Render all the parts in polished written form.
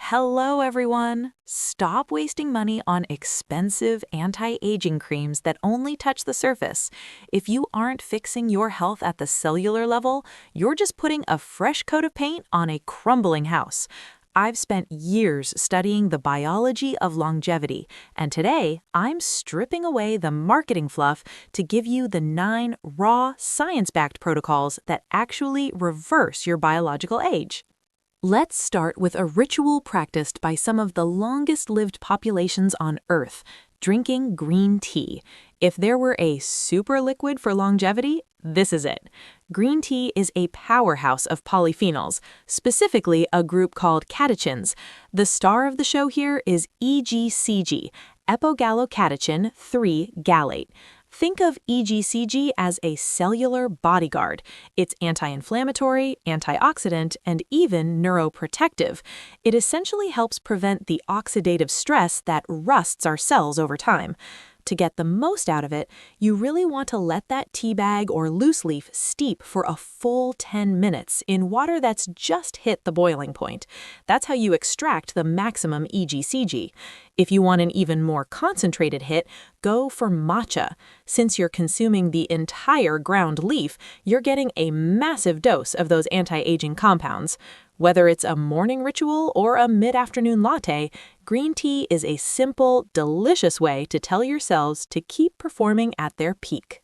Hello, everyone! Stop wasting money on expensive anti-aging creams that only touch the surface. If you aren't fixing your health at the cellular level, you're just putting a fresh coat of paint on a crumbling house. I've spent years studying the biology of longevity, and today I'm stripping away the marketing fluff to give you the 9 raw, science-backed protocols that actually reverse your biological age. Let's start with a ritual practiced by some of the longest-lived populations on Earth, drinking green tea. If there were a super liquid for longevity, this is it. Green tea is a powerhouse of polyphenols, specifically a group called catechins. The star of the show here is EGCG, epogallocatechin 3 gallate. Think of EGCG as a cellular bodyguard. It's anti-inflammatory, antioxidant, and even neuroprotective. It essentially helps prevent the oxidative stress that rusts our cells over time. To get the most out of it, you really want to let that tea bag or loose leaf steep for a full 10 minutes in water that's just hit the boiling point. That's how you extract the maximum EGCG. If you want an even more concentrated hit, go for matcha. Since you're consuming the entire ground leaf, you're getting a massive dose of those anti-aging compounds. Whether it's a morning ritual or a mid-afternoon latte, green tea is a simple, delicious way to tell your cells to keep performing at their peak.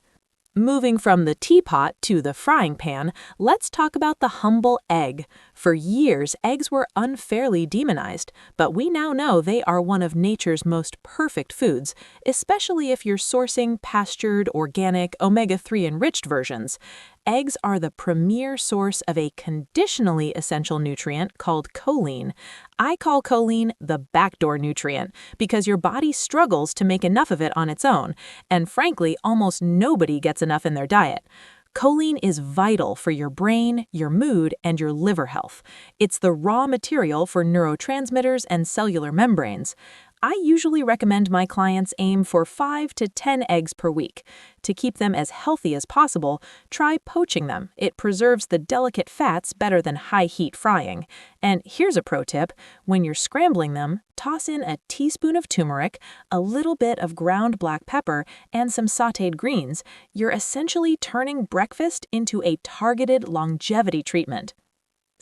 Moving from the teapot to the frying pan, let's talk about the humble egg. For years, eggs were unfairly demonized, but we now know they are one of nature's most perfect foods, especially if you're sourcing pastured, organic, omega-3 enriched versions. Eggs are the premier source of a conditionally essential nutrient called choline. I call choline the backdoor nutrient because your body struggles to make enough of it on its own, and frankly, almost nobody gets enough in their diet. Choline is vital for your brain, your mood, and your liver health. It's the raw material for neurotransmitters and cellular membranes. I usually recommend my clients aim for 5 to 10 eggs per week. To keep them as healthy as possible, try poaching them. It preserves the delicate fats better than high-heat frying. And here's a pro tip. When you're scrambling them, toss in a teaspoon of turmeric, a little bit of ground black pepper, and some sautéed greens. You're essentially turning breakfast into a targeted longevity treatment.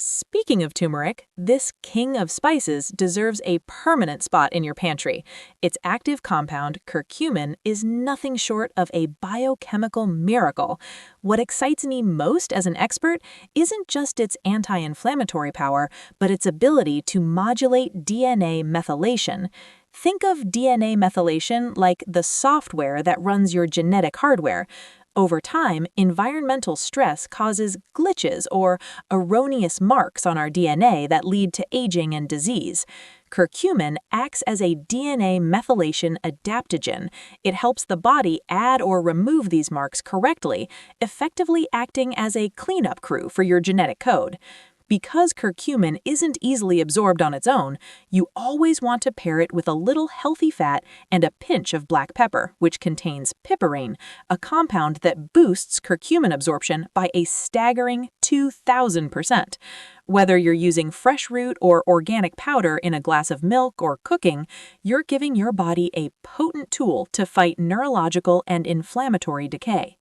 Speaking of turmeric, this king of spices deserves a permanent spot in your pantry. Its active compound, curcumin, is nothing short of a biochemical miracle. What excites me most as an expert isn't just its anti-inflammatory power, but its ability to modulate DNA methylation. Think of DNA methylation like the software that runs your genetic hardware. Over time, environmental stress causes glitches or erroneous marks on our DNA that lead to aging and disease. Curcumin acts as a DNA methylation adaptogen. It helps the body add or remove these marks correctly, effectively acting as a cleanup crew for your genetic code. Because curcumin isn't easily absorbed on its own, you always want to pair it with a little healthy fat and a pinch of black pepper, which contains piperine, a compound that boosts curcumin absorption by a staggering 2,000%. Whether you're using fresh root or organic powder in a glass of milk or cooking, you're giving your body a potent tool to fight neurological and inflammatory decay.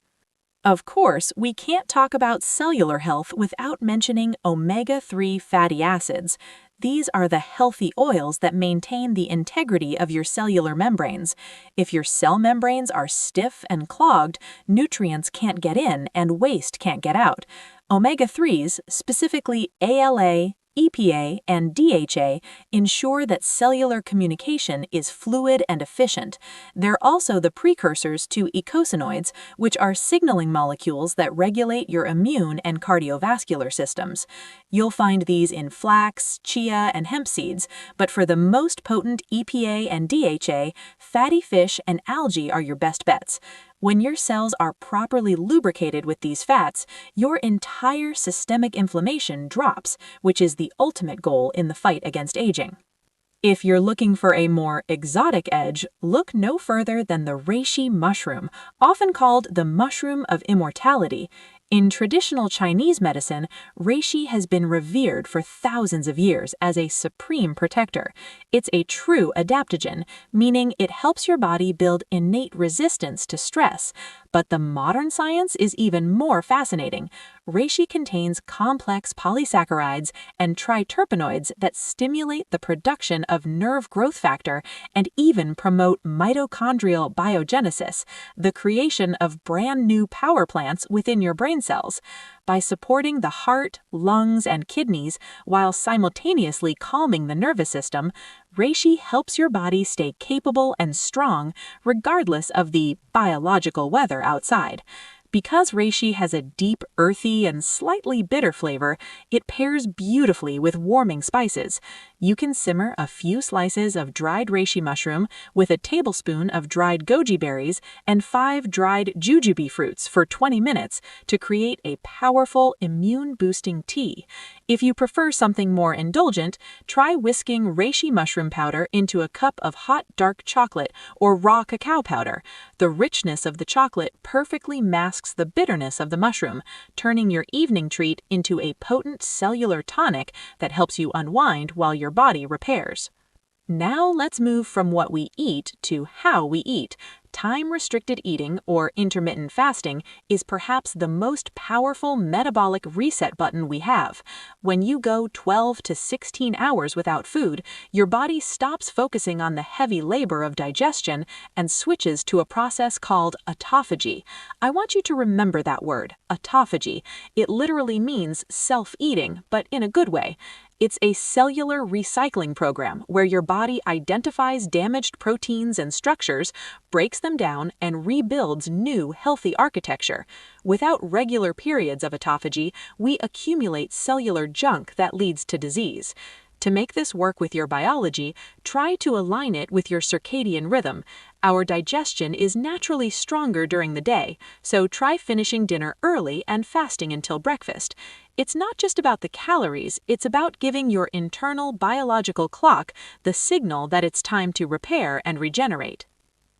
Of course, we can't talk about cellular health without mentioning omega-3 fatty acids. These are the healthy oils that maintain the integrity of your cellular membranes. If your cell membranes are stiff and clogged, nutrients can't get in and waste can't get out. Omega-3s, specifically ALA, EPA, and DHA, ensure that cellular communication is fluid and efficient. They're also the precursors to eicosanoids, which are signaling molecules that regulate your immune and cardiovascular systems. You'll find these in flax, chia, and hemp seeds, but for the most potent EPA and DHA, fatty fish and algae are your best bets. When your cells are properly lubricated with these fats, your entire systemic inflammation drops, which is the ultimate goal in the fight against aging. If you're looking for a more exotic edge, look no further than the reishi mushroom, often called the mushroom of immortality. In traditional Chinese medicine, reishi has been revered for thousands of years as a supreme protector. It's a true adaptogen, meaning it helps your body build innate resistance to stress. But the modern science is even more fascinating. Reishi contains complex polysaccharides and triterpenoids that stimulate the production of nerve growth factor and even promote mitochondrial biogenesis, the creation of brand new power plants within your brain cells. By supporting the heart, lungs, and kidneys while simultaneously calming the nervous system, reishi helps your body stay capable and strong regardless of the biological weather outside. Because reishi has a deep, earthy, and slightly bitter flavor, it pairs beautifully with warming spices. You can simmer a few slices of dried reishi mushroom with a tablespoon of dried goji berries and 5 dried jujube fruits for 20 minutes to create a powerful immune-boosting tea. If you prefer something more indulgent, try whisking reishi mushroom powder into a cup of hot dark chocolate or raw cacao powder. The richness of the chocolate perfectly masks the bitterness of the mushroom, turning your evening treat into a potent cellular tonic that helps you unwind while your body repairs. Now let's move from what we eat to how we eat. Time-restricted eating, or intermittent fasting, is perhaps the most powerful metabolic reset button we have. When you go 12 to 16 hours without food, your body stops focusing on the heavy labor of digestion and switches to a process called autophagy. I want you to remember that word, autophagy. It literally means self-eating, but in a good way. It's a cellular recycling program where your body identifies damaged proteins and structures, breaks them down, and rebuilds new, healthy architecture. Without regular periods of autophagy, we accumulate cellular junk that leads to disease. To make this work with your biology, try to align it with your circadian rhythm. Our digestion is naturally stronger during the day, so try finishing dinner early and fasting until breakfast. It's not just about the calories, it's about giving your internal biological clock the signal that it's time to repair and regenerate.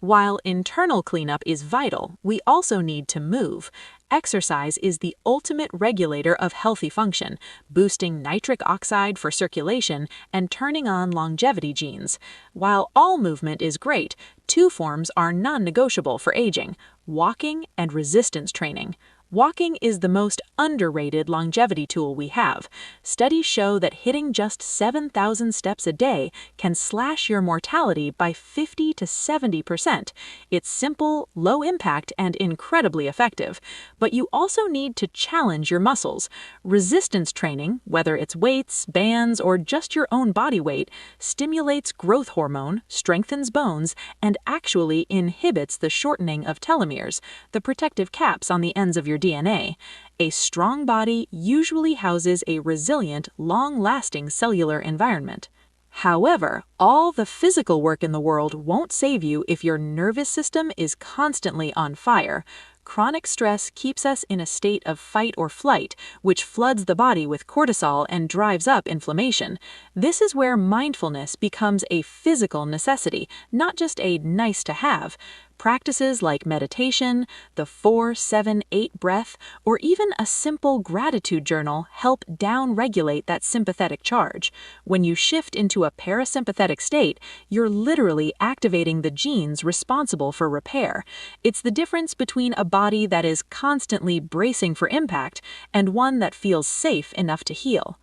While internal cleanup is vital, we also need to move. Exercise is the ultimate regulator of healthy function, boosting nitric oxide for circulation and turning on longevity genes. While all movement is great, 2 forms are non-negotiable for aging: walking and resistance training. Walking is the most underrated longevity tool we have. Studies show that hitting just 7,000 steps a day can slash your mortality by 50 to 70%. It's simple, low impact, and incredibly effective. But you also need to challenge your muscles. Resistance training, whether it's weights, bands, or just your own body weight, stimulates growth hormone, strengthens bones, and actually inhibits the shortening of telomeres, the protective caps on the ends of your DNA. A strong body usually houses a resilient, long-lasting cellular environment. However, all the physical work in the world won't save you if your nervous system is constantly on fire. Chronic stress keeps us in a state of fight or flight, which floods the body with cortisol and drives up inflammation. This is where mindfulness becomes a physical necessity, not just a nice-to-have. Practices like meditation, the 4-7-8 breath, or even a simple gratitude journal help down-regulate that sympathetic charge. When you shift into a parasympathetic state, you're literally activating the genes responsible for repair. It's the difference between a body that is constantly bracing for impact and one that feels safe enough to heal.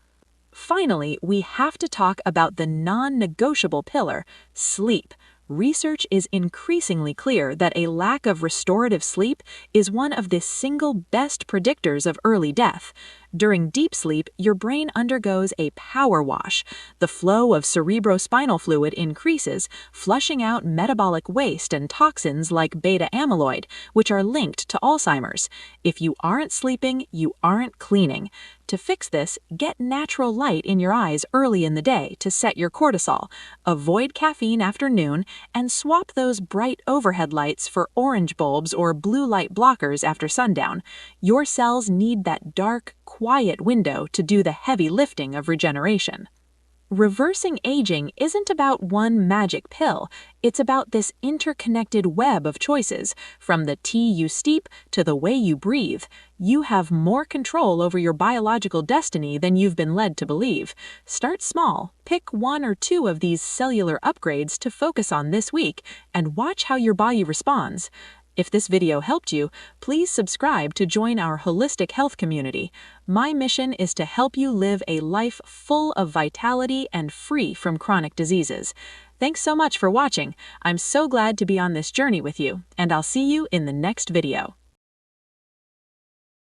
Finally, we have to talk about the non-negotiable pillar, sleep. Research is increasingly clear that a lack of restorative sleep is one of the single best predictors of early death. During deep sleep, your brain undergoes a power wash. The flow of cerebrospinal fluid increases, flushing out metabolic waste and toxins like beta amyloid, which are linked to Alzheimer's. If you aren't sleeping, you aren't cleaning. To fix this, get natural light in your eyes early in the day to set your cortisol. Avoid caffeine after noon, and swap those bright overhead lights for orange bulbs or blue light blockers after sundown. Your cells need that dark, quiet window to do the heavy lifting of regeneration. Reversing aging isn't about one magic pill. It's about this interconnected web of choices, from the tea you steep to the way you breathe. You have more control over your biological destiny than you've been led to believe. Start small, pick one or two of these cellular upgrades to focus on this week, and watch how your body responds. If this video helped you, please subscribe to join our holistic health community. My mission is to help you live a life full of vitality and free from chronic diseases. Thanks so much for watching. I'm so glad to be on this journey with you, and I'll see you in the next video.